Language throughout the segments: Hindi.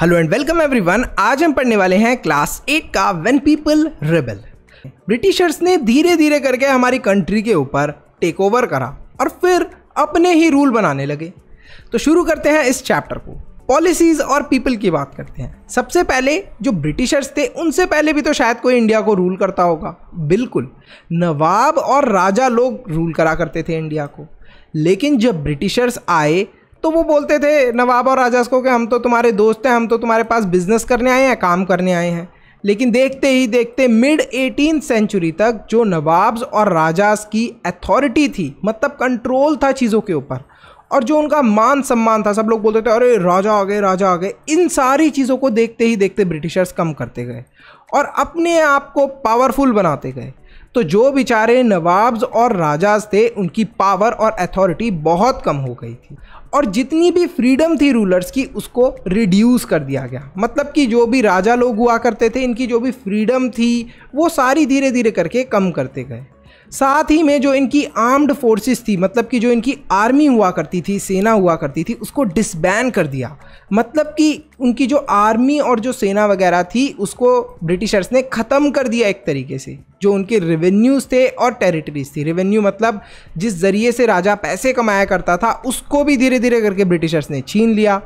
Hello and welcome everyone. आज हम पढ़ने वाले हैं क्लास 8 का व्हेन पीपल रेबल। ब्रिटिशर्स ने धीरे धीरे करके हमारी कंट्री के ऊपर टेक ओवर करा और फिर अपने ही रूल बनाने लगे। तो शुरू करते हैं इस चैप्टर को। पॉलिसीज और पीपल की बात करते हैं। सबसे पहले जो ब्रिटिशर्स थे उनसे पहले भी तो शायद कोई इंडिया को रूल करता होगा। बिल्कुल, नवाब और राजा लोग रूल करा करते थे इंडिया को। लेकिन जब ब्रिटिशर्स आए तो वो बोलते थे नवाब और राजा को कि हम तो तुम्हारे दोस्त हैं, हम तो तुम्हारे पास बिजनेस करने आए हैं, काम करने आए हैं। लेकिन देखते ही देखते मिड 18th सेंचुरी तक जो नवाब्स और राजास की अथॉरिटी थी, मतलब कंट्रोल था चीज़ों के ऊपर, और जो उनका मान सम्मान था, सब लोग बोलते थे अरे राजा आ गए, राजा आ गए। इन सारी चीज़ों को देखते ही देखते ब्रिटिशर्स कम करते गए और अपने आप को पावरफुल बनाते गए। तो जो बेचारे नवाब्स और राजास थे उनकी पावर और अथॉरिटी बहुत कम हो गई थी और जितनी भी फ्रीडम थी रूलर्स की उसको रिड्यूस कर दिया गया। मतलब कि जो भी राजा लोग हुआ करते थे, इनकी जो भी फ्रीडम थी वो सारी धीरे धीरे करके कम करते गए। साथ ही में जो इनकी आर्म्ड फोर्सेस थी, मतलब कि जो इनकी आर्मी हुआ करती थी, सेना हुआ करती थी, उसको डिसबैन कर दिया। मतलब कि उनकी जो आर्मी और जो सेना वगैरह थी उसको ब्रिटिशर्स ने ख़त्म कर दिया एक तरीके से। जो उनके रेवेन्यूज़ थे और टेरिटरीज थी, रेवेन्यू मतलब जिस ज़रिए से राजा पैसे कमाया करता था उसको भी धीरे धीरे करके ब्रिटिशर्स ने छीन लिया।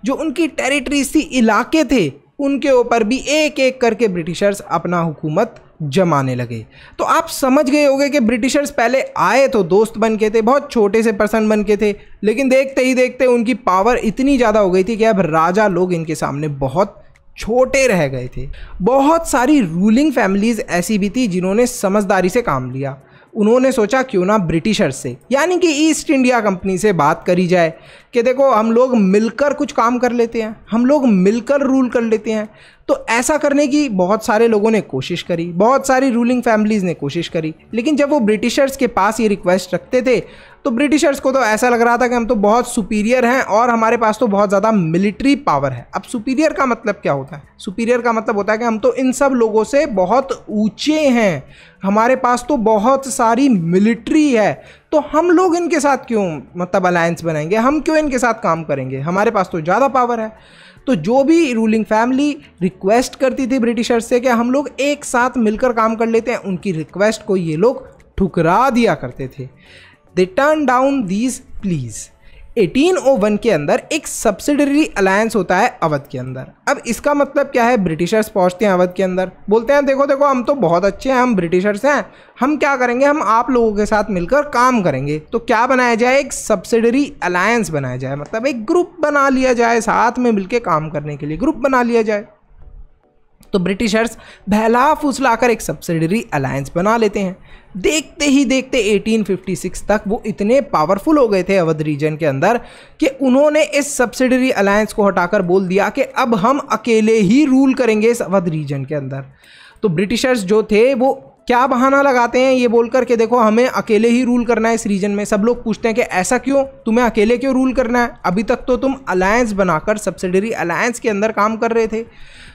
जो उनकी टेरिटरीज थी, इलाके थे, उनके ऊपर भी एक एक करके ब्रिटिशर्स अपना हुकूमत जमाने लगे। तो आप समझ गए होंगे कि ब्रिटिशर्स पहले आए तो दोस्त बन के थे, बहुत छोटे से पर्सन बन के थे, लेकिन देखते ही देखते उनकी पावर इतनी ज़्यादा हो गई थी कि अब राजा लोग इनके सामने बहुत छोटे रह गए थे। बहुत सारी रूलिंग फैमिलीज़ ऐसी भी थी जिन्होंने समझदारी से काम लिया। उन्होंने सोचा क्यों ना ब्रिटिशर्स से, यानी कि ईस्ट इंडिया कंपनी से बात करी जाए कि देखो हम लोग मिलकर कुछ काम कर लेते हैं, हम लोग मिलकर रूल कर लेते हैं। तो ऐसा करने की बहुत सारे लोगों ने कोशिश करी, बहुत सारी रूलिंग फैमिलीज़ ने कोशिश करी। लेकिन जब वो ब्रिटिशर्स के पास ये रिक्वेस्ट रखते थे तो ब्रिटिशर्स को तो ऐसा लग रहा था कि हम तो बहुत सुपीरियर हैं और हमारे पास तो बहुत ज़्यादा मिलिट्री पावर है। अब सुपीरियर का मतलब क्या होता है? सुपीरियर का मतलब होता है कि हम तो इन सब लोगों से बहुत ऊंचे हैं, हमारे पास तो बहुत सारी मिलिट्री है, तो हम लोग इनके साथ क्यों मतलब अलायंस बनाएंगे, हम क्यों इनके साथ काम करेंगे, हमारे पास तो ज़्यादा पावर है। तो जो भी रूलिंग फैमिली रिक्वेस्ट करती थी ब्रिटिशर्स से कि हम लोग एक साथ मिलकर काम कर लेते हैं, उनकी रिक्वेस्ट को ये लोग ठुकरा दिया करते थे। They turn down these please. 1801 के अंदर एक सब्सिडरी अलायंस होता है अवध के अंदर। अब इसका मतलब क्या है? ब्रिटिशर्स पहुंचते हैं अवध के अंदर, बोलते हैं देखो देखो हम तो बहुत अच्छे हैं, हम ब्रिटिशर्स हैं, हम क्या करेंगे, हम आप लोगों के साथ मिलकर काम करेंगे। तो क्या बनाया जाए? एक सब्सिडरी अलायंस बनाया जाए, मतलब एक ग्रुप बना लिया जाए, साथ में मिलकर काम करने के लिए ग्रुप बना लिया जाए। तो ब्रिटिशर्स बहला फुसलाकर एक सब्सिडरी अलायंस बना लेते हैं। देखते ही देखते 1856 तक वो इतने पावरफुल हो गए थे अवध रीजन के अंदर कि उन्होंने इस सब्सिडरी अलायंस को हटाकर बोल दिया कि अब हम अकेले ही रूल करेंगे इस अवध रीजन के अंदर। तो ब्रिटिशर्स जो थे वो क्या बहाना लगाते हैं ये बोलकर के देखो हमें अकेले ही रूल करना है इस रीजन में। सब लोग पूछते हैं कि ऐसा क्यों, तुम्हें अकेले क्यों रूल करना है, अभी तक तो तुम अलायंस बनाकर सब्सिडरी अलायंस के अंदर काम कर रहे थे।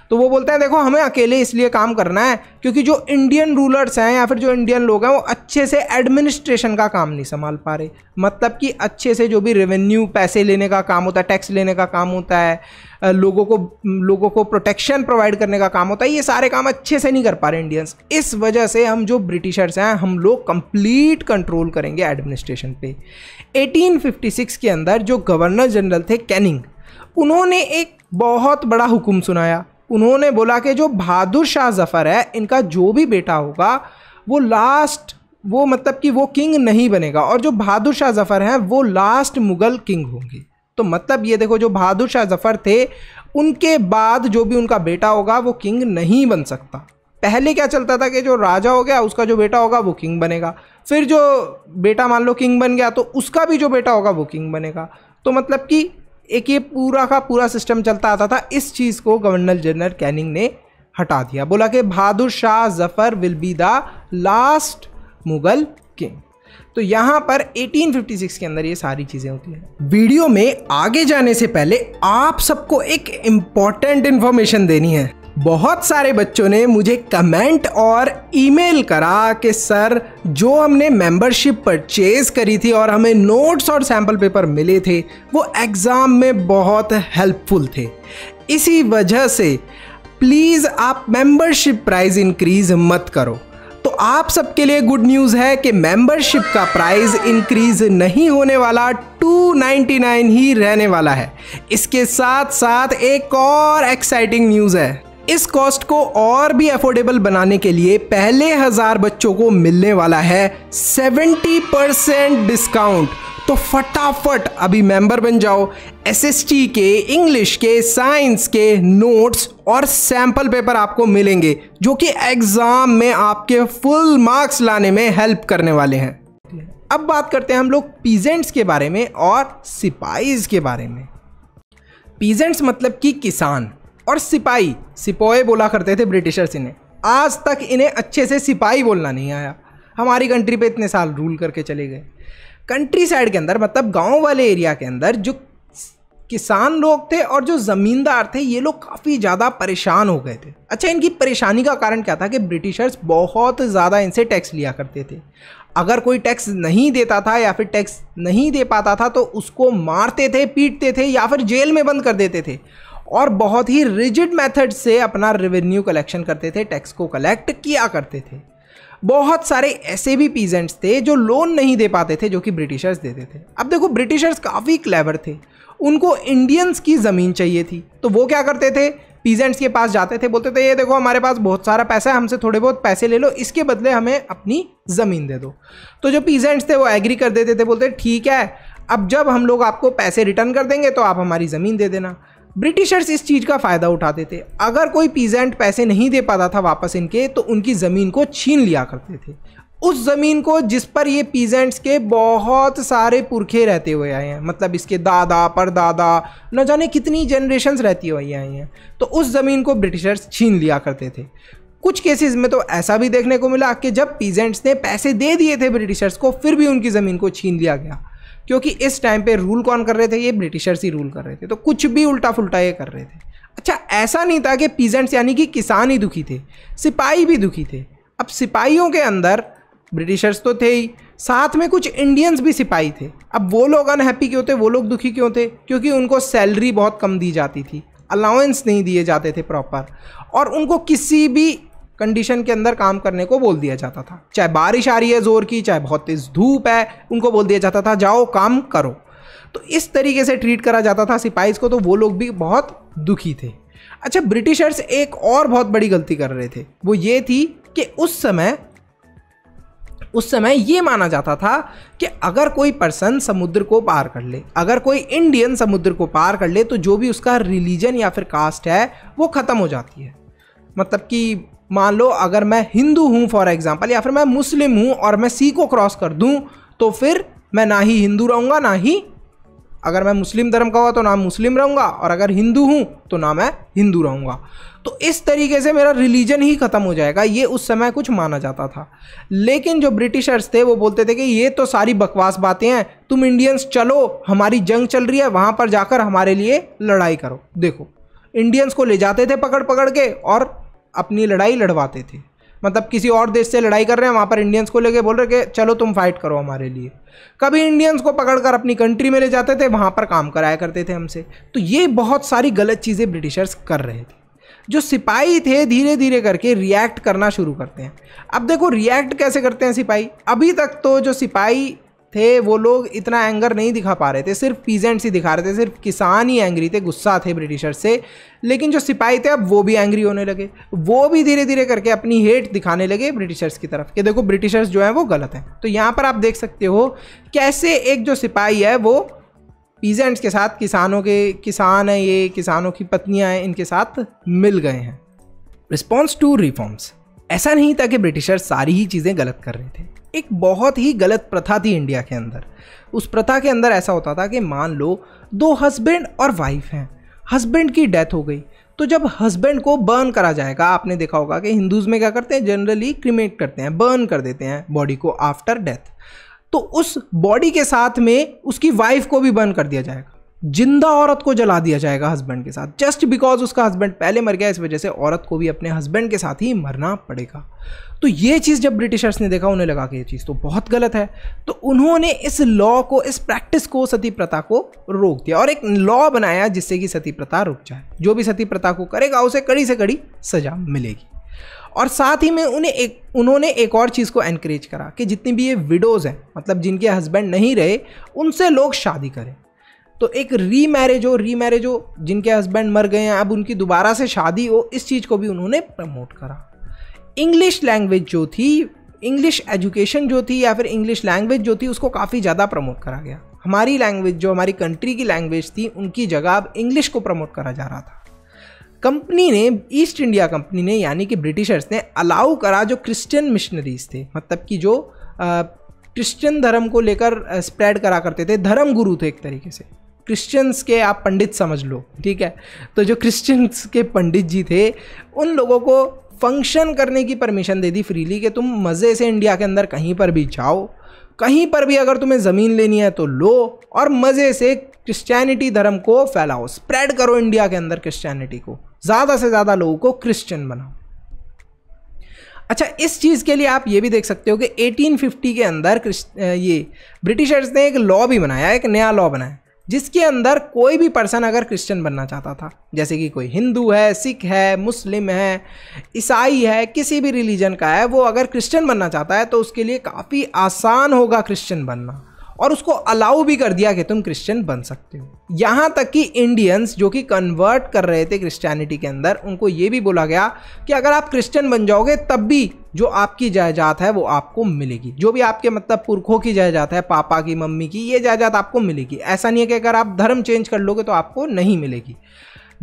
तो वो बोलते हैं देखो हमें अकेले इसलिए काम करना है क्योंकि जो इंडियन रूलर्स हैं या फिर जो इंडियन लोग हैं वो अच्छे से एडमिनिस्ट्रेशन का काम नहीं संभाल पा रहे। मतलब कि अच्छे से जो भी रेवेन्यू, पैसे लेने का काम होता है, टैक्स लेने का काम होता है, लोगों को प्रोटेक्शन प्रोवाइड करने का काम होता है, ये सारे काम अच्छे से नहीं कर पा रहे इंडियंस। इस वजह से हम जो ब्रिटिशर्स हैं हम लोग कंप्लीट कंट्रोल करेंगे एडमिनिस्ट्रेशन पे। 1856 के अंदर जो गवर्नर जनरल थे कैनिंग, उन्होंने एक बहुत बड़ा हुक्म सुनाया। उन्होंने बोला कि जो बहादुर शाह जफ़र है, इनका जो भी बेटा होगा वो मतलब कि वो किंग नहीं बनेगा, और जो बहादुर शाह जफ़र हैं वो लास्ट मुग़ल किंग होंगे। तो मतलब ये देखो, जो बहादुर शाह जफ़र थे उनके बाद जो भी उनका बेटा होगा वो किंग नहीं बन सकता। पहले क्या चलता था कि जो राजा हो गया उसका जो बेटा होगा वो किंग बनेगा, फिर जो बेटा मान लो किंग बन गया तो उसका भी जो बेटा होगा वो किंग बनेगा। तो मतलब कि एक ये पूरा का पूरा सिस्टम चलता आता था। इस चीज़ को गवर्नर जनरल कैनिंग ने हटा दिया, बोला कि Bahadur Shah Zafar will be the last Mughal king. तो यहाँ पर 1856 के अंदर ये सारी चीज़ें होती हैं। वीडियो में आगे जाने से पहले आप सबको एक इम्पॉर्टेंट इन्फॉर्मेशन देनी है। बहुत सारे बच्चों ने मुझे कमेंट और ईमेल करा कि सर जो हमने मेंबरशिप परचेज करी थी और हमें नोट्स और सैम्पल पेपर मिले थे वो एग्ज़ाम में बहुत हेल्पफुल थे, इसी वजह से प्लीज़ आप मेंबरशिप प्राइस इंक्रीज़ मत करो। तो आप सबके लिए गुड न्यूज़ है कि मेंबरशिप का प्राइस इंक्रीज नहीं होने वाला, 299 ही रहने वाला है। इसके साथ साथ एक और एक्साइटिंग न्यूज़ है, इस कॉस्ट को और भी अफोर्डेबल बनाने के लिए पहले 1000 बच्चों को मिलने वाला है 70% डिस्काउंट। तो फटाफट अभी मेंबर बन जाओ। एसएसटी के, इंग्लिश के, साइंस के नोट्स और सैंपल पेपर आपको मिलेंगे जो कि एग्जाम में आपके फुल मार्क्स लाने में हेल्प करने वाले हैं। अब बात करते हैं हम लोग पीजेंट्स के बारे में और सिपाहीज के बारे में। पीजेंट्स मतलब कि किसान, और सिपाही, सिपोए बोला करते थे ब्रिटिशर्स इन्हें। आज तक इन्हें अच्छे से सिपाही बोलना नहीं आया। हमारी कंट्री पे इतने साल रूल करके चले गए। कंट्री साइड के अंदर मतलब गांव वाले एरिया के अंदर जो किसान लोग थे और जो ज़मींदार थे, ये लोग काफ़ी ज़्यादा परेशान हो गए थे। अच्छा, इनकी परेशानी का कारण क्या था कि ब्रिटिशर्स बहुत ज़्यादा इनसे टैक्स लिया करते थे। अगर कोई टैक्स नहीं देता था या फिर टैक्स नहीं दे पाता था तो उसको मारते थे, पीटते थे या फिर जेल में बंद कर देते थे, और बहुत ही रिजिड मेथड से अपना रेवेन्यू कलेक्शन करते थे, टैक्स को कलेक्ट किया करते थे। बहुत सारे ऐसे भी पीजेंट्स थे जो लोन नहीं दे पाते थे, जो कि ब्रिटिशर्स देते थे। अब देखो, ब्रिटिशर्स काफ़ी क्लेवर थे, उनको इंडियंस की ज़मीन चाहिए थी, तो वो क्या करते थे, पीजेंट्स के पास जाते थे, बोलते थे ये देखो हमारे पास बहुत सारा पैसा है, हमसे थोड़े बहुत पैसे ले लो, इसके बदले हमें अपनी ज़मीन दे दो। तो जो पीजेंट्स थे वो एग्री कर देते थे, बोलते ठीक है, अब जब हम लोग आपको पैसे रिटर्न कर देंगे तो आप हमारी ज़मीन दे देना। ब्रिटिशर्स इस चीज़ का फ़ायदा उठाते थे। अगर कोई पीजेंट पैसे नहीं दे पाता था वापस इनके, तो उनकी ज़मीन को छीन लिया करते थे, उस ज़मीन को जिस पर ये पीजेंट्स के बहुत सारे पुरखे रहते हुए आए हैं, मतलब इसके दादा परदादा न जाने कितनी जनरेशन्स रहती हुई आई हैं, तो उस ज़मीन को ब्रिटिशर्स छीन लिया करते थे। कुछ केसेस में तो ऐसा भी देखने को मिला कि जब पीजेंट्स ने पैसे दे दिए थे ब्रिटिशर्स को, फिर भी उनकी ज़मीन को छीन लिया गया, क्योंकि इस टाइम पे रूल कौन कर रहे थे, ये ब्रिटिशर्स ही रूल कर रहे थे, तो कुछ भी उल्टा फुल्टा ये कर रहे थे। अच्छा, ऐसा नहीं था कि पीजेंट्स यानी कि किसान ही दुखी थे, सिपाही भी दुखी थे। अब सिपाहियों के अंदर ब्रिटिशर्स तो थे ही, साथ में कुछ इंडियंस भी सिपाही थे। अब वो लोग अनहैप्पी क्यों थे, वो लोग दुखी क्यों थे, क्योंकि उनको सैलरी बहुत कम दी जाती थी, अलाउंस नहीं दिए जाते थे प्रॉपर, और उनको किसी भी कंडीशन के अंदर काम करने को बोल दिया जाता था। चाहे बारिश आ रही है ज़ोर की, चाहे बहुत तेज़ धूप है, उनको बोल दिया जाता था जाओ काम करो। तो इस तरीके से ट्रीट करा जाता था सिपाहीज़ को, तो वो लोग भी बहुत दुखी थे। अच्छा, ब्रिटिशर्स एक और बहुत बड़ी गलती कर रहे थे, वो ये थी कि उस समय ये माना जाता था कि अगर कोई पर्सन समुद्र को पार कर ले, अगर कोई इंडियन समुद्र को पार कर ले, तो जो भी उसका रिलीजन या फिर कास्ट है वो ख़त्म हो जाती है। मतलब कि मान लो अगर मैं हिंदू हूँ फॉर एग्जांपल, या फिर मैं मुस्लिम हूँ और मैं सी को क्रॉस कर दूँ, तो फिर मैं ना ही हिंदू रहूँगा, ना ही, अगर मैं मुस्लिम धर्म का हुआ तो ना मुस्लिम रहूँगा, और अगर हिंदू हूँ तो ना मैं हिंदू रहूँगा। तो इस तरीके से मेरा रिलीजन ही ख़त्म हो जाएगा, ये उस समय कुछ माना जाता था। लेकिन जो ब्रिटिशर्स थे वो बोलते थे कि ये तो सारी बकवास बातें हैं, तुम इंडियंस चलो, हमारी जंग चल रही है, वहाँ पर जाकर हमारे लिए लड़ाई करो। देखो, इंडियंस को ले जाते थे पकड़ पकड़ के और अपनी लड़ाई लड़वाते थे। मतलब किसी और देश से लड़ाई कर रहे हैं, वहाँ पर इंडियंस को लेके बोल रहे कि चलो तुम फाइट करो हमारे लिए। कभी इंडियंस को पकड़कर अपनी कंट्री में ले जाते थे, वहाँ पर काम कराया करते थे हमसे। तो ये बहुत सारी गलत चीज़ें ब्रिटिशर्स कर रहे थे। जो सिपाही थे धीरे धीरे करके रिएक्ट करना शुरू करते हैं। अब देखो रिएक्ट कैसे करते हैं सिपाही। अभी तक तो जो सिपाही थे वो लोग इतना एंगर नहीं दिखा पा रहे थे, सिर्फ पीजेंट्स ही दिखा रहे थे, सिर्फ किसान ही एंग्री थे, गुस्सा थे ब्रिटिशर्स से। लेकिन जो सिपाही थे अब वो भी एंग्री होने लगे, वो भी धीरे धीरे करके अपनी हेट दिखाने लगे ब्रिटिशर्स की तरफ कि देखो ब्रिटिशर्स जो है वो गलत हैं। तो यहाँ पर आप देख सकते हो कैसे एक जो सिपाही है वो पीजेंट्स के साथ, किसान है ये, किसानों की पत्नियाँ हैं, इनके साथ मिल गए हैं। Response to reforms. ऐसा नहीं था कि ब्रिटिशर्स सारी ही चीज़ें गलत कर रहे थे। एक बहुत ही गलत प्रथा थी इंडिया के अंदर। उस प्रथा के अंदर ऐसा होता था कि मान लो दो हस्बैंड और वाइफ हैं, हस्बैंड की डेथ हो गई, तो जब हस्बैंड को बर्न करा जाएगा, आपने देखा होगा कि हिंदूज़ में क्या करते हैं, जनरली क्रीमेट करते हैं, बर्न कर देते हैं बॉडी को आफ्टर डेथ। तो उस बॉडी के साथ में उसकी वाइफ को भी बर्न कर दिया जाएगा। जिंदा औरत को जला दिया जाएगा हस्बैंड के साथ, जस्ट बिकॉज उसका हस्बैंड पहले मर गया, इस वजह से औरत को भी अपने हस्बैंड के साथ ही मरना पड़ेगा। तो ये चीज़ जब ब्रिटिशर्स ने देखा, उन्हें लगा कि ये चीज़ तो बहुत गलत है, तो उन्होंने इस लॉ को, इस प्रैक्टिस को, सती प्रथा को रोक दिया और एक लॉ बनाया जिससे कि सती प्रथा रुक जाए। जो भी सती प्रथा को करेगा उसे कड़ी से कड़ी सजा मिलेगी। और साथ ही में उन्होंने एक और चीज़ को एनकरेज करा कि जितनी भी ये विडोज़ हैं, मतलब जिनके हस्बैंड नहीं रहे, उनसे लोग शादी करें। तो एक रीमैरिज हो, जिनके हस्बैंड मर गए हैं, अब उनकी दोबारा से शादी हो, इस चीज़ को भी उन्होंने प्रमोट करा। इंग्लिश लैंग्वेज जो थी, इंग्लिश एजुकेशन जो थी, या फिर इंग्लिश लैंग्वेज जो थी, उसको काफ़ी ज़्यादा प्रमोट करा गया। हमारी लैंग्वेज, जो हमारी कंट्री की लैंग्वेज थी, उनकी जगह अब इंग्लिश को प्रमोट करा जा रहा था। कंपनी ने, ईस्ट इंडिया कंपनी ने, यानी कि ब्रिटिशर्स ने अलाउ करा जो क्रिश्चियन मिशनरीज थे, मतलब कि जो क्रिश्चियन धर्म को लेकर स्प्रेड करा करते थे, धर्म गुरु थे एक तरीके से, क्रिश्चियंस के आप पंडित समझ लो, ठीक है। तो जो क्रिश्चियंस के पंडित जी थे, उन लोगों को फंक्शन करने की परमिशन दे दी फ्रीली कि तुम मज़े से इंडिया के अंदर कहीं पर भी जाओ, कहीं पर भी अगर तुम्हें ज़मीन लेनी है तो लो, और मज़े से क्रिश्चियनिटी धर्म को फैलाओ, स्प्रेड करो इंडिया के अंदर क्रिश्चियनिटी को, ज़्यादा से ज़्यादा लोगों को क्रिश्चियन बनाओ। अच्छा, इस चीज़ के लिए आप ये भी देख सकते हो कि 1850 के अंदर ये ब्रिटिशर्स ने एक लॉ भी बनाया, एक नया लॉ बनाया, जिसके अंदर कोई भी पर्सन अगर क्रिश्चियन बनना चाहता था, जैसे कि कोई हिंदू है, सिख है, मुस्लिम है, ईसाई है, किसी भी रिलीजन का है, वो अगर क्रिश्चियन बनना चाहता है तो उसके लिए काफ़ी आसान होगा क्रिश्चियन बनना, और उसको अलाउ भी कर दिया कि तुम क्रिश्चियन बन सकते हो। यहाँ तक कि इंडियंस जो कि कन्वर्ट कर रहे थे क्रिश्चियनिटी के अंदर, उनको ये भी बोला गया कि अगर आप क्रिश्चियन बन जाओगे तब भी जो आपकी जायदाद है वो आपको मिलेगी, जो भी आपके मतलब पुरखों की जायदाद है, पापा की, मम्मी की, ये जायदाद आपको मिलेगी। ऐसा नहीं है कि अगर आप धर्म चेंज कर लोगे तो आपको नहीं मिलेगी।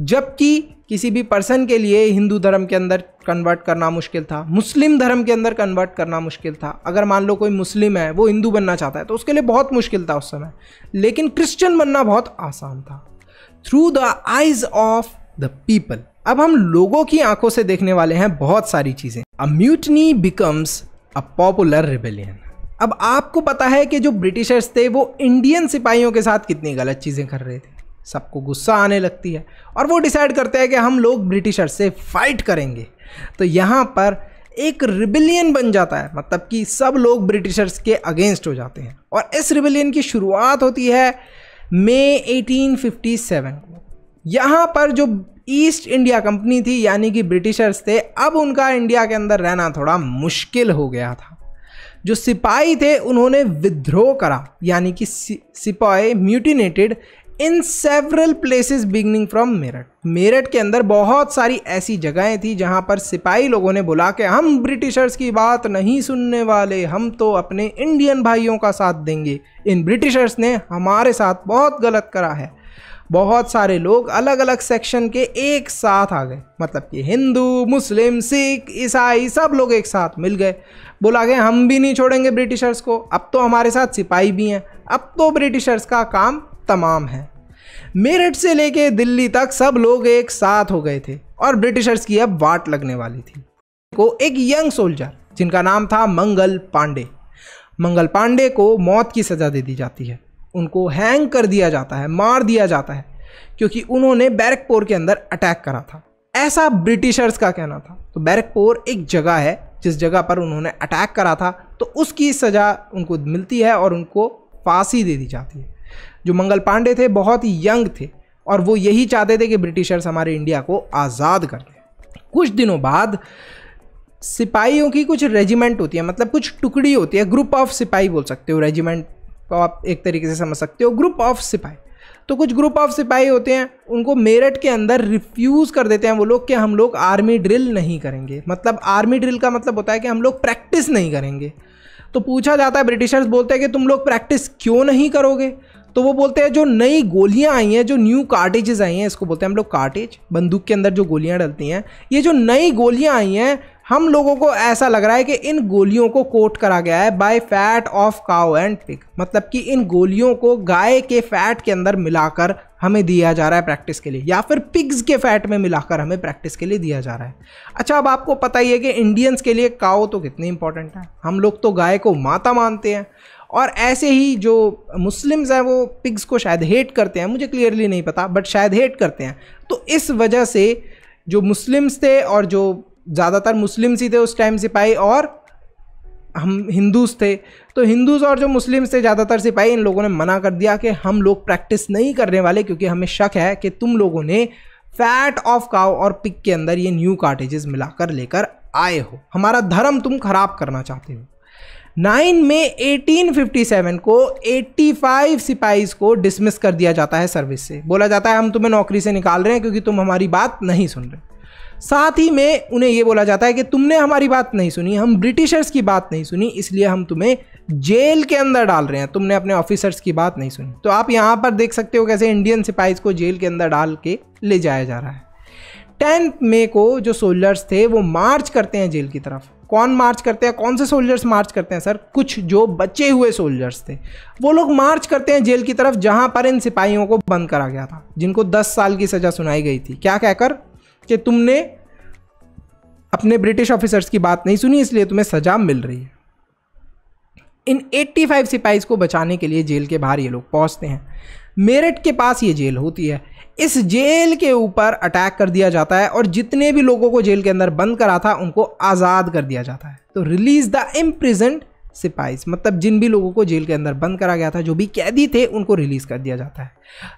जबकि किसी भी पर्सन के लिए हिंदू धर्म के अंदर कन्वर्ट करना मुश्किल था, मुस्लिम धर्म के अंदर कन्वर्ट करना मुश्किल था। अगर मान लो कोई मुस्लिम है, वो हिंदू बनना चाहता है तो उसके लिए बहुत मुश्किल था उस समय, लेकिन क्रिश्चियन बनना बहुत आसान था। Through the eyes of the people, अब हम लोगों की आंखों से देखने वाले हैं बहुत सारी चीजें। A mutiny becomes a popular rebellion. अब आपको पता है कि जो ब्रिटिशर्स थे वो इंडियन सिपाहियों के साथ कितनी गलत चीजें कर रहे थे, सबको गुस्सा आने लगती है और वो डिसाइड करते हैं कि हम लोग ब्रिटिशर्स से फाइट करेंगे। तो यहाँ पर एक रिबेलियन बन जाता है, मतलब कि सब लोग ब्रिटिशर्स के अगेंस्ट हो जाते हैं। और इस रिबेलियन की शुरुआत होती है मई 1857 को। यहाँ पर जो ईस्ट इंडिया कंपनी थी, यानी कि ब्रिटिशर्स थे, अब उनका इंडिया के अंदर रहना थोड़ा मुश्किल हो गया था। जो सिपाही थे उन्होंने विद्रोह करा, यानी कि sipahi mutinied in several places beginning from Meerut. Meerut के अंदर बहुत सारी ऐसी जगहें थी जहां पर सिपाही लोगों ने बोला कि हम ब्रिटिशर्स की बात नहीं सुनने वाले, हम तो अपने इंडियन भाइयों का साथ देंगे, इन ब्रिटिशर्स ने हमारे साथ बहुत गलत करा है। बहुत सारे लोग अलग अलग सेक्शन के एक साथ आ गए, मतलब कि हिंदू, मुस्लिम, सिख, ईसाई सब लोग एक साथ मिल गए। बोला गया हम भी नहीं छोड़ेंगे ब्रिटिशर्स को, अब तो हमारे साथ सिपाही भी हैं, अब तो ब्रिटिशर्स का काम तमाम है। मेरठ से लेके दिल्ली तक सब लोग एक साथ हो गए थे और ब्रिटिशर्स की अब वाट लगने वाली थी। को एक यंग सोल्जर जिनका नाम था मंगल पांडे, मंगल पांडे को मौत की सज़ा दे दी जाती है। उनको हैंग कर दिया जाता है, मार दिया जाता है, क्योंकि उन्होंने बैरकपुर के अंदर अटैक करा था, ऐसा ब्रिटिशर्स का कहना था। तो बैरकपुर एक जगह है जिस जगह पर उन्होंने अटैक करा था, तो उसकी सज़ा उनको मिलती है और उनको फांसी दे दी जाती है। जो मंगल पांडे थे बहुत ही यंग थे और वो यही चाहते थे कि ब्रिटिशर्स हमारे इंडिया को आज़ाद कर दें। कुछ दिनों बाद सिपाहियों की कुछ रेजिमेंट होती है, मतलब कुछ टुकड़ी होती है, ग्रुप ऑफ सिपाही बोल सकते हो, रेजिमेंट को आप एक तरीके से समझ सकते हो, ग्रुप ऑफ सिपाही। तो कुछ ग्रुप ऑफ सिपाही होते हैं, उनको मेरठ के अंदर रिफ्यूज़ कर देते हैं वो लोग कि हम लोग आर्मी ड्रिल नहीं करेंगे। मतलब आर्मी ड्रिल का मतलब होता है कि हम लोग प्रैक्टिस नहीं करेंगे। तो पूछा जाता है, ब्रिटिशर्स बोलते हैं कि तुम लोग प्रैक्टिस क्यों नहीं करोगे? तो वो बोलते हैं जो नई गोलियां आई हैं, जो न्यू कार्टेजेस आई हैं, इसको बोलते हैं हम लोग कार्टेज, बंदूक के अंदर जो गोलियां डलती हैं, ये जो नई गोलियां आई हैं, हम लोगों को ऐसा लग रहा है कि इन गोलियों को कोट करा गया है by fat of cow and pig, मतलब कि इन गोलियों को गाय के फैट के अंदर मिलाकर हमें दिया जा रहा है प्रैक्टिस के लिए, या फिर पिग्स के फैट में मिलाकर हमें प्रैक्टिस के लिए दिया जा रहा है। अच्छा, अब आपको पता ही है कि इंडियंस के लिए काउ तो कितनी इंपॉर्टेंट है, हम लोग तो गाय को माता मानते हैं और ऐसे ही जो मुस्लिम्स हैं वो पिग्स को शायद हेट करते हैं, मुझे क्लियरली नहीं पता बट शायद हेट करते हैं। तो इस वजह से जो मुस्लिम्स थे और जो ज़्यादातर मुस्लिम्स ही थे उस टाइम सिपाही, और हम हिंदूज़ थे, तो हिंदूज़ और जो मुस्लिम्स थे ज़्यादातर सिपाही, इन लोगों ने मना कर दिया कि हम लोग प्रैक्टिस नहीं करने वाले, क्योंकि हमें शक है कि तुम लोगों ने फैट ऑफ काउ और पिग के अंदर ये न्यू कार्टेजेस मिलाकर लेकर आए हो, हमारा धर्म तुम खराब करना चाहते हो। 9 मई 1857 को 85 सिपाहीज को डिसमिस कर दिया जाता है सर्विस से। बोला जाता है हम तुम्हें नौकरी से निकाल रहे हैं क्योंकि तुम हमारी बात नहीं सुन रहे। साथ ही में उन्हें यह बोला जाता है कि तुमने हमारी बात नहीं सुनी, हम ब्रिटिशर्स की बात नहीं सुनी, इसलिए हम तुम्हें जेल के अंदर डाल रहे हैं, तुमने अपने ऑफिसर्स की बात नहीं सुनी। तो आप यहाँ पर देख सकते हो कैसे इंडियन सिपाहीज को जेल के अंदर डाल के ले जाया जा रहा है। 10 मई को जो सोल्जर्स थे वो मार्च करते हैं जेल की तरफ। कौन मार्च करते हैं, कौन से सोल्जर्स मार्च करते हैं सर? कुछ जो बचे हुए सोल्जर्स थे वो लोग मार्च करते हैं जेल की तरफ, जहां पर इन सिपाहियों को बंद करा गया था, जिनको 10 साल की सजा सुनाई गई थी। क्या कहकर कि तुमने अपने ब्रिटिश ऑफिसर्स की बात नहीं सुनी, इसलिए तुम्हें सजा मिल रही है। इन 85 सिपाहीज को बचाने के लिए जेल के बाहर ये लोग पहुंचते हैं। मेरठ के पास ये जेल होती है। इस जेल के ऊपर अटैक कर दिया जाता है और जितने भी लोगों को जेल के अंदर बंद करा था उनको आज़ाद कर दिया जाता है। तो रिलीज द इम्प्रिजन्ड सिपाहीज, मतलब जिन भी लोगों को जेल के अंदर बंद करा गया था, जो भी कैदी थे, उनको रिलीज कर दिया जाता है।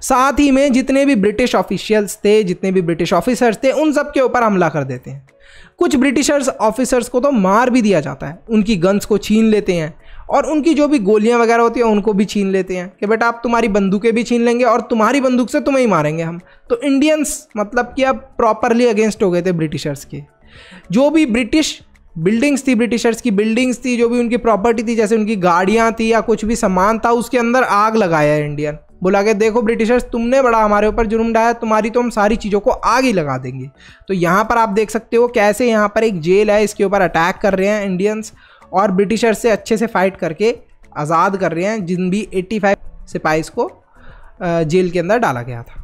साथ ही में जितने भी ब्रिटिश ऑफिशियल्स थे, जितने भी ब्रिटिश ऑफिसर्स थे, उन सब के ऊपर हमला कर देते हैं। कुछ ब्रिटिशर्स ऑफिसर्स को तो मार भी दिया जाता है, उनकी गन्स को छीन लेते हैं और उनकी जो भी गोलियां वगैरह होती हैं उनको भी छीन लेते हैं कि बेटा आप तुम्हारी बंदूकें भी छीन लेंगे और तुम्हारी बंदूक से तुम्हें ही मारेंगे हम। तो इंडियंस मतलब कि अब प्रॉपरली अगेंस्ट हो गए थे ब्रिटिशर्स के। जो भी ब्रिटिश बिल्डिंग्स थी, ब्रिटिशर्स की बिल्डिंग्स थी, जो भी उनकी प्रॉपर्टी थी, जैसे उनकी गाड़ियाँ थी या कुछ भी सामान था, उसके अंदर आग लगाया है इंडियन। बोला कि देखो ब्रिटिशर्स, तुमने बड़ा हमारे ऊपर जुर्म ढाया, तुम्हारी तो हम सारी चीज़ों को आग ही लगा देंगे। तो यहाँ पर आप देख सकते हो कैसे यहाँ पर एक जेल है, इसके ऊपर अटैक कर रहे हैं इंडियंस और ब्रिटिशर्स से अच्छे से फाइट करके आज़ाद कर रहे हैं जिन भी 85 सिपाहीज को जेल के अंदर डाला गया था।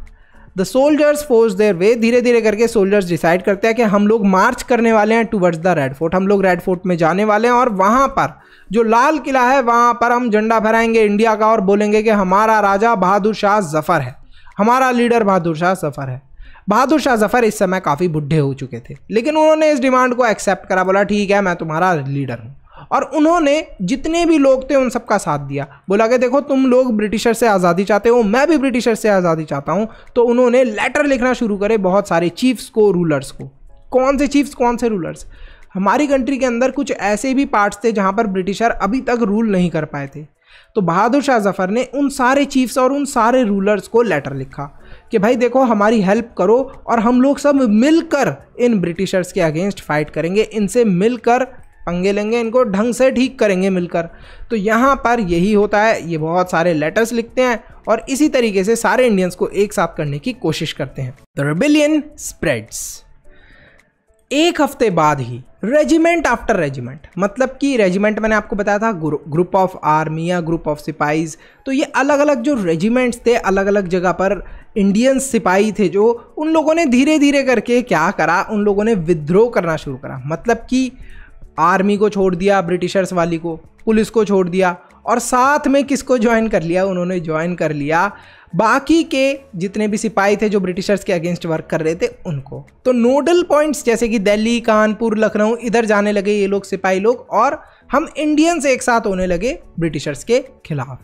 The soldiers force their way, धीरे धीरे करके सोल्जर्स डिसाइड करते हैं कि हम लोग मार्च करने वाले हैं टूवर्ड्स द रेड फोर्ट, हम लोग रेड फोर्ट में जाने वाले हैं और वहाँ पर जो लाल किला है वहाँ पर हम झंडा फहराएंगे इंडिया का और बोलेंगे कि हमारा राजा बहादुर शाह जफ़र है, हमारा लीडर बहादुर शाह जफ़र है। बहादुर शाह जफ़र इस समय काफ़ी बुढ़े हो चुके थे, लेकिन उन्होंने इस डिमांड को एक्सेप्ट करा, बोला ठीक है मैं तुम्हारा लीडर हूँ। और उन्होंने जितने भी लोग थे उन सबका साथ दिया। बोला कि देखो तुम लोग ब्रिटिशर से आज़ादी चाहते हो, मैं भी ब्रिटिशर से आज़ादी चाहता हूँ। तो उन्होंने लेटर लिखना शुरू करे बहुत सारे चीफ्स को, रूलर्स को। कौन से चीफ्स, कौन से रूलर्स? हमारी कंट्री के अंदर कुछ ऐसे भी पार्ट्स थे जहाँ पर ब्रिटिशर अभी तक रूल नहीं कर पाए थे। तो बहादुर शाह जफ़र ने उन सारे चीफ्स और उन सारे रूलर्स को लेटर लिखा कि भाई देखो हमारी हेल्प करो और हम लोग सब मिलकर इन ब्रिटिशर्स के अगेंस्ट फाइट करेंगे, इनसे मिलकर पंगे लेंगे, इनको ढंग से ठीक करेंगे मिलकर। तो यहाँ पर यही होता है, ये बहुत सारे लेटर्स लिखते हैं और इसी तरीके से सारे इंडियंस को एक साथ करने की कोशिश करते हैं। The rebellion spreads. एक हफ्ते बाद ही रेजिमेंट आफ्टर रेजिमेंट, मतलब कि रेजिमेंट मैंने आपको बताया था ग्रुप ऑफ आर्मी या ग्रुप ऑफ सिपाहीज, तो ये अलग अलग जो रेजिमेंट्स थे, अलग अलग जगह पर इंडियन सिपाही थे, जो उन लोगों ने धीरे धीरे करके क्या करा, उन लोगों ने विद्रोह करना शुरू करा। मतलब कि आर्मी को छोड़ दिया, ब्रिटिशर्स वाली को, पुलिस को छोड़ दिया और साथ में किसको ज्वाइन कर लिया, उन्होंने ज्वाइन कर लिया बाकी के जितने भी सिपाही थे जो ब्रिटिशर्स के अगेंस्ट वर्क कर रहे थे उनको। तो नोडल पॉइंट्स जैसे कि दिल्ली, कानपुर, लखनऊ, इधर जाने लगे ये लोग सिपाही लोग और हम इंडियंस एक साथ होने लगे ब्रिटिशर्स के खिलाफ।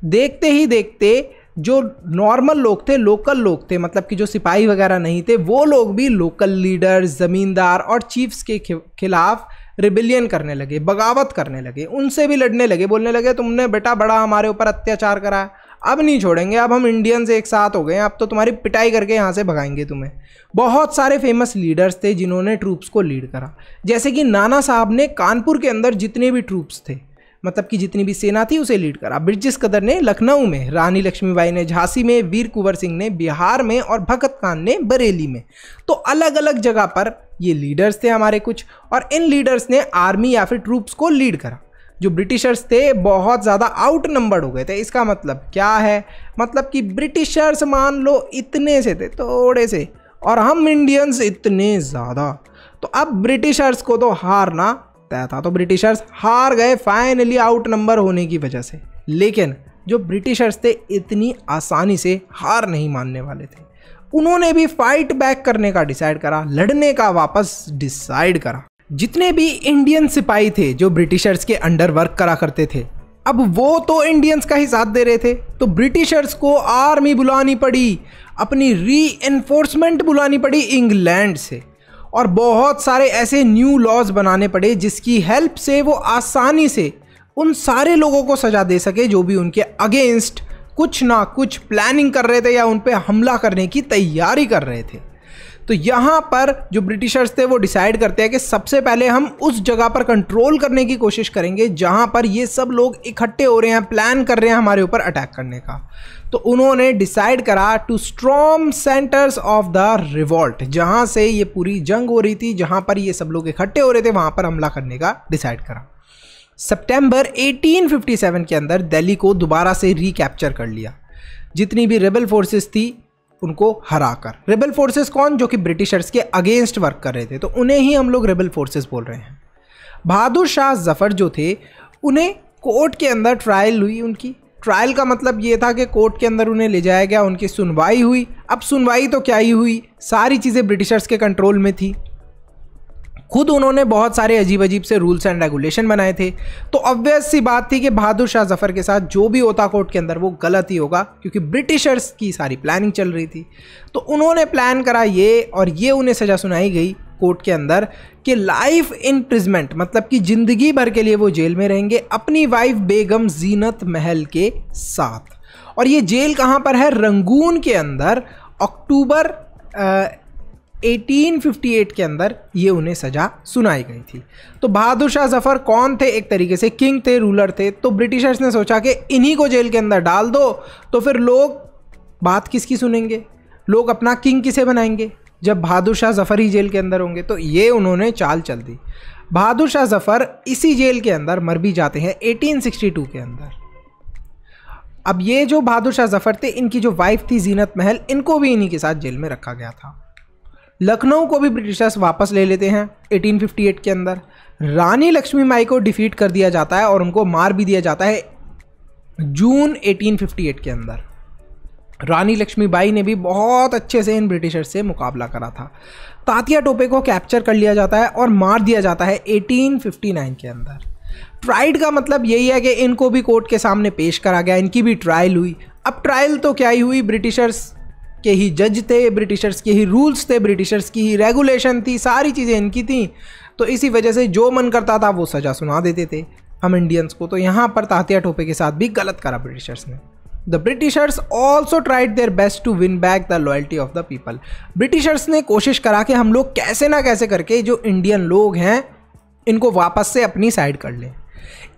देखते ही देखते जो नॉर्मल लोग थे, लोकल लोग थे, मतलब कि जो सिपाही वगैरह नहीं थे, वो लोग भी लोकल लीडर्स, ज़मींदार और चीफ्स के खिलाफ रिबेलियन करने लगे, बगावत करने लगे, उनसे भी लड़ने लगे, बोलने लगे तुमने बेटा बड़ा हमारे ऊपर अत्याचार करा है, अब नहीं छोड़ेंगे, अब हम इंडियंस एक साथ हो गए हैं, अब तो तुम्हारी पिटाई करके यहाँ से भगाएंगे तुम्हें। बहुत सारे फेमस लीडर्स थे जिन्होंने ट्रूप्स को लीड करा, जैसे कि नाना साहब ने कानपुर के अंदर जितने भी ट्रूप्स थे, मतलब कि जितनी भी सेना थी उसे लीड करा। ब्रिटिश कदर ने लखनऊ में, रानी लक्ष्मीबाई ने झांसी में, वीर कुंवर सिंह ने बिहार में और भगत खान ने बरेली में। तो अलग अलग जगह पर ये लीडर्स थे हमारे कुछ, और इन लीडर्स ने आर्मी या फिर ट्रूप्स को लीड करा। जो ब्रिटिशर्स थे बहुत ज़्यादा आउट नंबर्ड हो गए थे। इसका मतलब क्या है, मतलब कि ब्रिटिशर्स मान लो इतने से थे, थोड़े से, और हम इंडियंस इतने ज़्यादा। तो अब ब्रिटिशर्स को तो हारना तय था। तो ब्रिटिशर्स हार गए फाइनली आउट नंबर होने की वजह से। लेकिन जो ब्रिटिशर्स थे इतनी आसानी से हार नहीं मानने वाले थे। उन्होंने भी फाइट बैक करने का डिसाइड करा, लड़ने का वापस डिसाइड करा। जितने भी इंडियन सिपाही थे जो ब्रिटिशर्स के अंडर वर्क करा करते थे, अब वो तो इंडियंस का ही साथ दे रहे थे, तो ब्रिटिशर्स को आर्मी बुलानी पड़ी, अपनी रीएनफोर्समेंट बुलानी पड़ी इंग्लैंड से, और बहुत सारे ऐसे न्यू लॉज बनाने पड़े जिसकी हेल्प से वो आसानी से उन सारे लोगों को सजा दे सके जो भी उनके अगेंस्ट कुछ ना कुछ प्लानिंग कर रहे थे या उन पे हमला करने की तैयारी कर रहे थे। तो यहाँ पर जो ब्रिटिशर्स थे वो डिसाइड करते हैं कि सबसे पहले हम उस जगह पर कंट्रोल करने की कोशिश करेंगे जहाँ पर ये सब लोग इकट्ठे हो रहे हैं, प्लान कर रहे हैं हमारे ऊपर अटैक करने का। तो उन्होंने डिसाइड करा to storm centres of the revolt, जहाँ से ये पूरी जंग हो रही थी, जहाँ पर ये सब लोग इकट्ठे हो रहे थे, वहाँ पर हमला करने का डिसाइड करा। सितंबर 1857 के अंदर दिल्ली को दोबारा से रिकैप्चर कर लिया, जितनी भी रेबल फोर्सेस थी उनको हराकर। रेबल फोर्सेस कौन? जो कि ब्रिटिशर्स के अगेंस्ट वर्क कर रहे थे, तो उन्हें ही हम लोग रेबल फोर्सेस बोल रहे हैं। बहादुर शाह जफर जो थे, उन्हें कोर्ट के अंदर ट्रायल हुई। उनकी ट्रायल का मतलब ये था कि कोर्ट के अंदर उन्हें ले जाया गया, उनकी सुनवाई हुई। अब सुनवाई तो क्या ही हुई, सारी चीज़ें ब्रिटिशर्स के कंट्रोल में थी। खुद उन्होंने बहुत सारे अजीब अजीब से रूल्स एंड रेगुलेशन बनाए थे। तो ऑब्वियस सी बात थी कि बहादुर शाह जफर के साथ जो भी होता कोर्ट के अंदर वो गलत ही होगा, क्योंकि ब्रिटिशर्स की सारी प्लानिंग चल रही थी। तो उन्होंने प्लान करा ये, और ये उन्हें सज़ा सुनाई गई कोर्ट के अंदर कि लाइफ इम्प्रिजमेंट, मतलब कि ज़िंदगी भर के लिए वो जेल में रहेंगे अपनी वाइफ बेगम जीनत महल के साथ। और ये जेल कहाँ पर है? रंगून के अंदर। अक्टूबर 1858 के अंदर ये उन्हें सजा सुनाई गई थी। तो बहादुर शाह जफर कौन थे? एक तरीके से किंग थे, रूलर थे। तो ब्रिटिशर्स ने सोचा कि इन्हीं को जेल के अंदर डाल दो, तो फिर लोग बात किसकी सुनेंगे, लोग अपना किंग किसे बनाएंगे जब बहादुर शाह जफर ही जेल के अंदर होंगे। तो ये उन्होंने चाल चल दी। बहादुर शाह जफर इसी जेल के अंदर मर भी जाते हैं 1862 के अंदर। अब ये जो बहादुर शाह जफर थे, इनकी जो वाइफ थी जीनत महल, इनको भी इन्हीं के साथ जेल में रखा गया था। लखनऊ को भी ब्रिटिशर्स वापस ले लेते हैं 1858 के अंदर। रानी लक्ष्मीबाई को डिफीट कर दिया जाता है और उनको मार भी दिया जाता है जून 1858 के अंदर। रानी लक्ष्मीबाई ने भी बहुत अच्छे से इन ब्रिटिशर्स से मुकाबला करा था। तात्या टोपे को कैप्चर कर लिया जाता है और मार दिया जाता है 1859 के अंदर। ट्राइड का मतलब यही है कि इनको भी कोर्ट के सामने पेश करा गया, इनकी भी ट्रायल हुई। अब ट्रायल तो क्या ही हुई, ब्रिटिशर्स के ही जज थे, ब्रिटिशर्स के ही रूल्स थे, ब्रिटिशर्स की ही रेगुलेशन थी, सारी चीज़ें इनकी थी। तो इसी वजह से जो मन करता था वो सज़ा सुना देते थे हम इंडियंस को। तो यहाँ पर तात्या टोपे के साथ भी गलत करा ब्रिटिशर्स ने। The Britishers also tried their best to win back the loyalty of the people. Britishers ने कोशिश करा कि हम लोग कैसे ना कैसे करके जो इंडियन लोग हैं इनको वापस से अपनी साइड कर लें।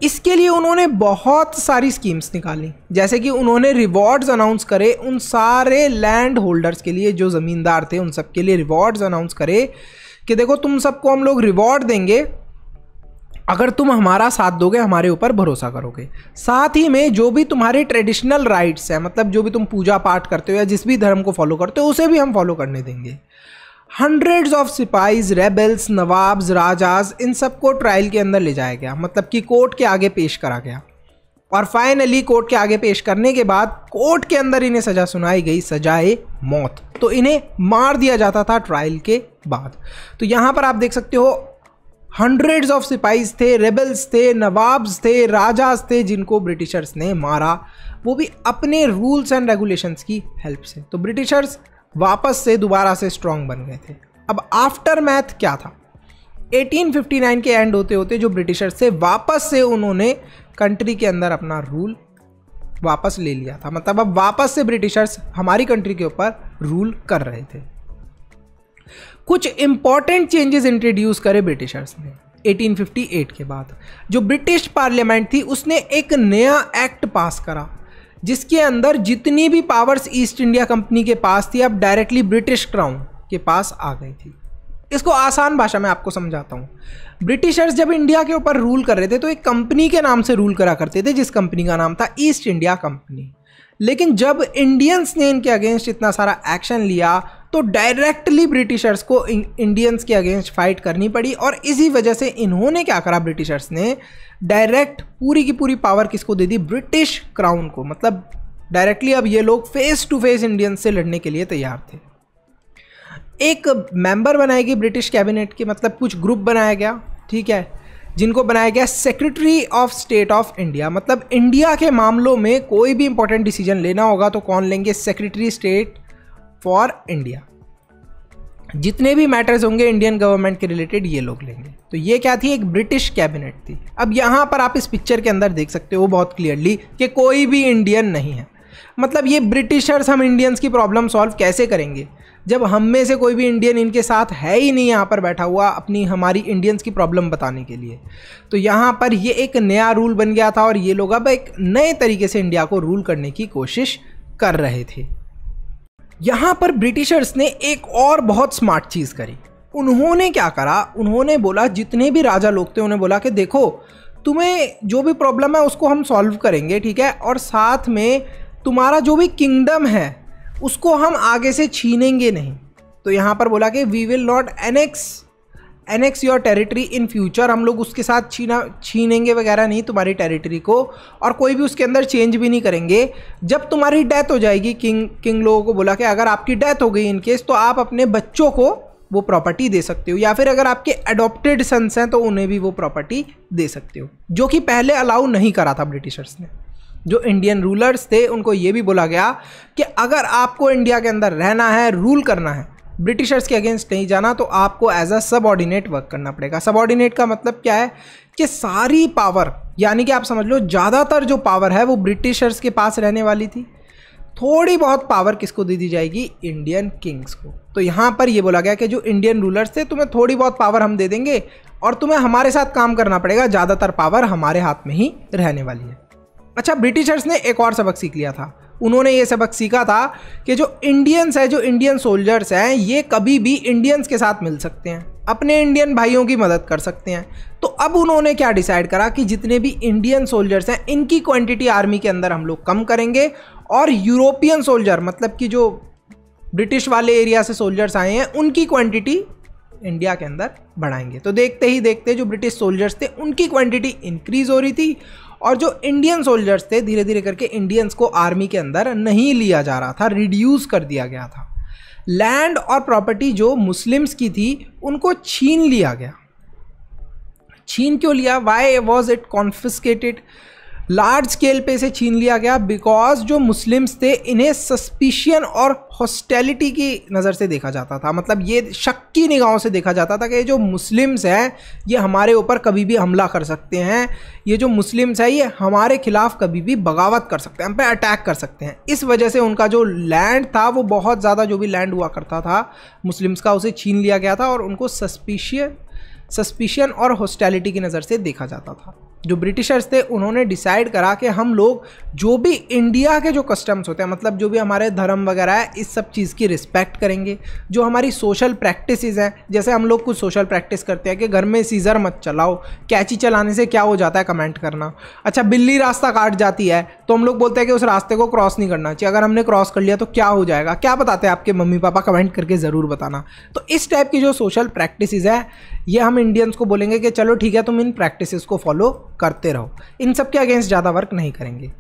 इसके लिए उन्होंने बहुत सारी स्कीम्स निकाली, जैसे कि उन्होंने रिवॉर्ड्स अनाउंस करे उन सारे लैंड होल्डर्स के लिए, जो ज़मींदार थे उन सब के लिए रिवॉर्ड्स अनाउंस करे कि देखो तुम सबको हम लोग रिवॉर्ड देंगे अगर तुम हमारा साथ दोगे, हमारे ऊपर भरोसा करोगे। साथ ही में जो भी तुम्हारे ट्रेडिशनल राइट्स हैं, मतलब जो भी तुम पूजा पाठ करते हो या जिस भी धर्म को फॉलो करते हो, उसे भी हम फॉलो करने देंगे। Hundreds of sipahis, rebels, nawabs, rajas, इन सबको ट्रायल के अंदर ले जाया गया, मतलब कि कोर्ट के आगे पेश करा गया। और फाइनली कोर्ट के आगे पेश करने के बाद कोर्ट के अंदर इन्हें सज़ा सुनाई गई, सजाए मौत। तो इन्हें मार दिया जाता था ट्रायल के बाद। तो यहाँ पर आप देख सकते हो हंड्रेड्स ऑफ सिपाहीज थे, रेबल्स थे, नवाब्स थे, राजाज थे, जिनको ब्रिटिशर्स ने मारा, वो भी अपने रूल्स एंड रेगुलेशंस की हेल्प से। तो ब्रिटिशर्स वापस से दोबारा से स्ट्रांग बन गए थे। अब आफ्टर मैथ क्या था? 1859 के एंड होते होते जो ब्रिटिशर्स थे, वापस से उन्होंने कंट्री के अंदर अपना रूल वापस ले लिया था। मतलब अब वापस से ब्रिटिशर्स हमारी कंट्री के ऊपर रूल कर रहे थे। कुछ इंपॉर्टेंट चेंजेस इंट्रोड्यूस करे ब्रिटिशर्स ने 1858 के बाद। जो ब्रिटिश पार्लियामेंट थी उसने एक नया एक्ट पास करा, जिसके अंदर जितनी भी पावर्स ईस्ट इंडिया कंपनी के पास थी अब डायरेक्टली ब्रिटिश क्राउन के पास आ गई थी। इसको आसान भाषा में आपको समझाता हूँ। ब्रिटिशर्स जब इंडिया के ऊपर रूल कर रहे थे तो एक कंपनी के नाम से रूल करा करते थे, जिस कंपनी का नाम था ईस्ट इंडिया कंपनी। लेकिन जब इंडियंस ने इनके अगेंस्ट इतना सारा एक्शन लिया, तो डायरेक्टली ब्रिटिशर्स को इंडियंस के अगेंस्ट फाइट करनी पड़ी। और इसी वजह से इन्होंने क्या करा, ब्रिटिशर्स ने डायरेक्ट पूरी की पूरी पावर किसको दे दी, ब्रिटिश क्राउन को। मतलब डायरेक्टली अब ये लोग फेस टू फेस इंडियंस से लड़ने के लिए तैयार थे। एक मेंबर बनाई गई ब्रिटिश कैबिनेट के, मतलब कुछ ग्रुप बनाया गया, ठीक है, जिनको बनाया गया secretary of state of India. मतलब इंडिया के मामलों में कोई भी इंपॉर्टेंट डिसीजन लेना होगा तो कौन लेंगे, सेक्रेटरी स्टेट फॉर इंडिया। जितने भी मैटर्स होंगे इंडियन गवर्नमेंट के रिलेटेड ये लोग लेंगे। तो ये क्या थी, एक ब्रिटिश कैबिनेट थी। अब यहाँ पर आप इस पिक्चर के अंदर देख सकते हो बहुत क्लियरली कि कोई भी इंडियन नहीं है। मतलब ये ब्रिटिशर्स हम इंडियंस की प्रॉब्लम सॉल्व कैसे करेंगे जब हम में से कोई भी इंडियन इनके साथ है ही नहीं यहाँ पर बैठा हुआ अपनी हमारी इंडियंस की प्रॉब्लम बताने के लिए। तो यहाँ पर ये एक नया रूल बन गया था और ये लोग अब एक नए तरीके से इंडिया को रूल करने की कोशिश कर रहे थे। यहाँ पर ब्रिटिशर्स ने एक और बहुत स्मार्ट चीज़ करी। उन्होंने क्या करा, उन्होंने बोला, जितने भी राजा लोग थे उन्हें बोला कि देखो तुम्हें जो भी प्रॉब्लम है उसको हम सॉल्व करेंगे, ठीक है, और साथ में तुम्हारा जो भी किंगडम है उसको हम आगे से छीनेंगे नहीं। तो यहाँ पर बोला कि we will not annex your territory in future. हम लोग उसके साथ छीनेंगे वगैरह नहीं तुम्हारी टेरिटरी को, और कोई भी उसके अंदर चेंज भी नहीं करेंगे। जब तुम्हारी डेथ हो जाएगी, किंग लोगों को बोला कि अगर आपकी डेथ हो गई इन केस, तो आप अपने बच्चों को वो प्रॉपर्टी दे सकते हो, या फिर अगर आपके अडॉप्टेड सन्स हैं तो उन्हें भी वो प्रॉपर्टी दे सकते हो, जो कि पहले अलाउ नहीं करा था ब्रिटिशर्स ने। जो इंडियन रूलर्स थे उनको ये भी बोला गया कि अगर आपको इंडिया के अंदर रहना है, रूल करना है, ब्रिटिशर्स के अगेंस्ट नहीं जाना, तो आपको एज अ सबऑर्डिनेट वर्क करना पड़ेगा। सबऑर्डिनेट का मतलब क्या है कि सारी पावर, यानी कि आप समझ लो ज़्यादातर जो पावर है वो ब्रिटिशर्स के पास रहने वाली थी। थोड़ी बहुत पावर किसको दे दी जाएगी, इंडियन किंग्स को। तो यहाँ पर ये बोला गया कि जो इंडियन रूलर्स थे तुम्हें थोड़ी बहुत पावर हम दे देंगे और तुम्हें हमारे साथ काम करना पड़ेगा, ज़्यादातर पावर हमारे हाथ में ही रहने वाली है। अच्छा, ब्रिटिशर्स ने एक और सबक सीख लिया था। उन्होंने ये सबक सीखा था कि जो इंडियंस है, जो इंडियन सोल्जर्स हैं, ये कभी भी इंडियंस के साथ मिल सकते हैं, अपने इंडियन भाइयों की मदद कर सकते हैं। तो अब उन्होंने क्या डिसाइड करा कि जितने भी इंडियन सोल्जर्स हैं इनकी क्वांटिटी आर्मी के अंदर हम लोग कम करेंगे, और यूरोपियन सोल्जर, मतलब कि जो ब्रिटिश वाले एरिया से सोल्जर्स आए हैं, उनकी क्वांटिटी इंडिया के अंदर बढ़ाएंगे। तो देखते ही देखते जो ब्रिटिश सोल्जर्स थे उनकी क्वांटिटी इंक्रीज हो रही थी, और जो इंडियन सोल्जर्स थे धीरे धीरे करके इंडियंस को आर्मी के अंदर नहीं लिया जा रहा था, रिड्यूस कर दिया गया था। लैंड और प्रॉपर्टी जो मुस्लिम्स की थी उनको छीन लिया गया। छीन क्यों लिया, why was it confiscated? Large scale पे इसे छीन लिया गया बिकॉज जो मुस्लिम्स थे इन्हें सस्पिशियन और हॉस्टिलिटी की नज़र से देखा जाता था। मतलब ये शक की निगाहों से देखा जाता था कि जो मुस्लिम्स हैं ये हमारे ऊपर कभी भी हमला कर सकते हैं, ये जो मुस्लिम्स हैं ये हमारे खिलाफ कभी भी बगावत कर सकते हैं, हम पे अटैक कर सकते हैं। इस वजह से उनका जो लैंड था वो बहुत ज़्यादा, जो भी लैंड हुआ करता था मुस्लिम्स का, उसे छीन लिया गया था और उनको सस्पिशियन और हॉस्टिलिटी की नज़र से देखा जाता था। जो ब्रिटिशर्स थे उन्होंने डिसाइड करा कि हम लोग जो भी इंडिया के जो कस्टम्स होते हैं, मतलब जो भी हमारे धर्म वगैरह है, इस सब चीज़ की रिस्पेक्ट करेंगे। जो हमारी सोशल प्रैक्टिसेस हैं, जैसे हम लोग कुछ सोशल प्रैक्टिस करते हैं कि घर में सीज़र मत चलाओ, कैंची चलाने से क्या हो जाता है कमेंट करना। अच्छा, बिल्ली रास्ता काट जाती है तो हम लोग बोलते हैं कि उस रास्ते को क्रॉस नहीं करना चाहिए, अगर हमने क्रॉस कर लिया तो क्या हो जाएगा, क्या बताते हैं आपके मम्मी पापा, कमेंट करके ज़रूर बताना। तो इस टाइप की जो सोशल प्रैक्टिसेस है ये हम इंडियंस को बोलेंगे कि चलो ठीक है तुम इन प्रैक्टिसेस को फॉलो करते रहो, इन सब के अगेंस्ट ज़्यादा वर्क नहीं करेंगे।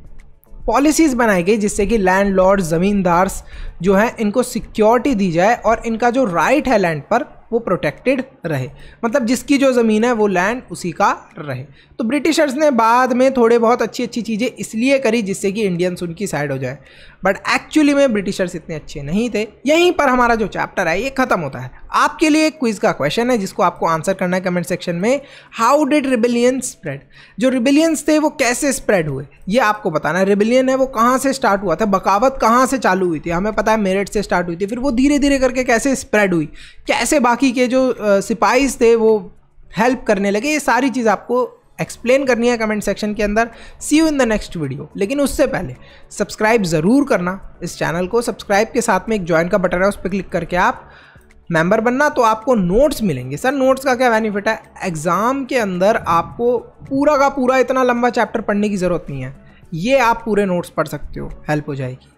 पॉलिसीज़ बनाई गई जिससे कि लैंड लॉर्ड, ज़मींदार्स जो हैं इनको सिक्योरिटी दी जाए और इनका जो राइट है लैंड पर वो प्रोटेक्टेड रहे। मतलब जिसकी जो ज़मीन है वो लैंड उसी का रहे। तो ब्रिटिशर्स ने बाद में थोड़े बहुत अच्छी चीज़ें इसलिए करी जिससे कि इंडियंस उनकी साइड हो जाए, बट एक्चुअली में ब्रिटिशर्स इतने अच्छे नहीं थे। यहीं पर हमारा जो चैप्टर है ये ख़त्म होता है। आपके लिए एक क्विज़ का क्वेश्चन है जिसको आपको आंसर करना है कमेंट सेक्शन में। How did rebellion spread? जो रिबेलियंस थे वो कैसे स्प्रेड हुए ये आपको बताना है। रिबेलियन है वो कहाँ से स्टार्ट हुआ था, बगावत कहाँ से चालू हुई थी, हमें पता है मेरठ से स्टार्ट हुई थी, फिर वो धीरे धीरे करके कैसे स्प्रेड हुई, कैसे बाकी के जो सिपाहीज थे वो हेल्प करने लगे, ये सारी चीज़ आपको एक्सप्लेन करनी है कमेंट सेक्शन के अंदर। See you in the next video. लेकिन उससे पहले सब्सक्राइब ज़रूर करना इस चैनल को। सब्सक्राइब के साथ में एक ज्वाइन का बटन है, उस पर क्लिक करके आप मेंबर बनना, तो आपको नोट्स मिलेंगे। सर नोट्स का क्या बेनिफिट है? एग्ज़ाम के अंदर आपको पूरा का पूरा इतना लंबा चैप्टर पढ़ने की ज़रूरत नहीं है, ये आप पूरे नोट्स पढ़ सकते हो, हेल्प हो जाएगी।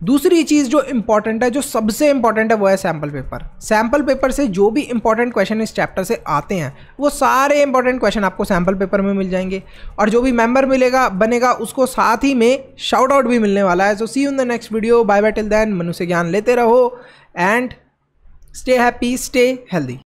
दूसरी चीज़ जो इंपॉर्टेंट है, जो सबसे इंपॉर्टेंट है, वो है सैम्पल पेपर। सैम्पल पेपर से जो भी इंपॉर्टेंट क्वेश्चन इस चैप्टर से आते हैं वो सारे इंपॉर्टेंट क्वेश्चन आपको सैम्पल पेपर में मिल जाएंगे, और जो भी मेंबर बनेगा उसको साथ ही में शाउट आउट भी मिलने वाला है। So see you in the next video, bye bye, till then मनुष्य ज्ञान लेते रहो and stay happy, stay healthy.